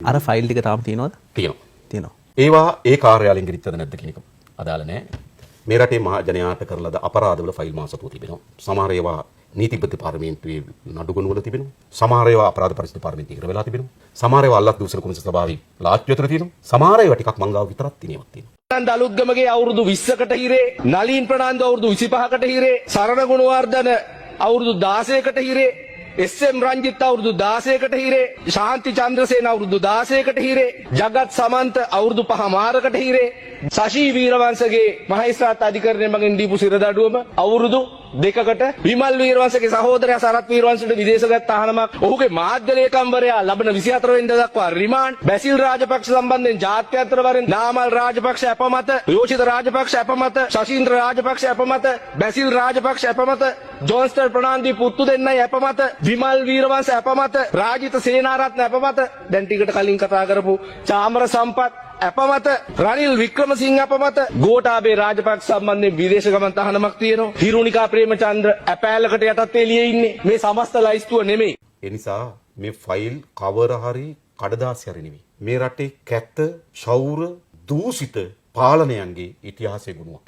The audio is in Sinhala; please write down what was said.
අර ෆයිල් ටික තාම තියෙනවද? තියෙනවා. ඒවා ඒ කාර්යාලයෙන් ගිරිච්චද නැද්ද කියන එක අදාළ නැහැ. මේ රටේ මහ ජනයාට කරලද අපරාධවල ෆයිල් මාසතුව තිබෙනවා. සමහර ඒවා නීතිපති දෙපාර්තමේන්තුවේ නඩුගුණවල තිබෙනවා. සමහර ඒවා අපරාධ පරීක්ෂණ දෙපාර්තමේන්තුවේ ඉර වෙලා තිබෙනවා. සමහර ඒවා අල්ලස් දූෂණ කොමිසම සභාවේ ලාච්චු අතර තියෙනවා. සමහර ඒවා ටිකක් මංගාව විතරක් තියෙනවා. දලුත්ගමගේ අවුරුදු 20කට හිරේ, නලින් ප්‍රනාන්දු අවුරුදු 25කට හිරේ, සරණ ගුණවර්ධන අවුරුදු 16කට හිරේ, එස්.එම්. රංජිත් අවුරුදු 16කට හිරේ, ශාන්ති චන්ද්‍රසේන අවුරුදු 16කට හිරේ, ජගත් සමන්ත අවුරුදු 5මාරකට හිරේ, සශී වීරවංශගේ මහේස්ත්‍රාත් අධිකරණය මගින් දීපු සිරදඬුවම අවුරුදු 2කට, විමල් වීරවංශගේ සහෝදරයා සරත් වීරවංශට විදේශගත තහනමක්, ඔහුගේ මාධ්‍ය ලේකම්වරයා ලබන 24 වෙනිදා දක්වා රිමාන්ඩ්, බැසිල් රාජපක්ෂ සම්බන්ධයෙන් ජාත්‍යන්තර වරෙන් නාමල් රාජපක්ෂ අපමත, යෝෂිත රාජපක්ෂ අපමත, ශෂීන්ද්‍ර රාජපක්ෂ අපමත, බැසිල් රාජපක්ෂ අපමත, ජෝන්ස්ටර් ප්‍රනාන්දු පුත්තු දෙන්නයි අපමත, විමල් වීරවංශ අපමත, රාජිත සේනාරත්න අපමත, දැන් ටිකට කලින් කතා කරපු චාමර සම්පත් අපමත, රනිල් වික්‍රමසිංහ අපමත, ගෝඨාභය රාජපක්ෂ සම්බන්ධයෙන් විදේශ ගමන් තහනමක් තියෙනවා. හිරුනිකා ප්‍රේමචන්ද්‍ර අපෑලකට යටත් එළියේ ඉන්නේ. මේ සමස්ත ලයිස්තුව නෙමෙයි. ඒ නිසා මේ ෆයිල් කවර හරි කඩදාසි හරි නෙමෙයි. මේ රටේ කැත, ශෞර, දූෂිත පාලනයන්ගේ ඉතිහාසයේ ගුණයක්.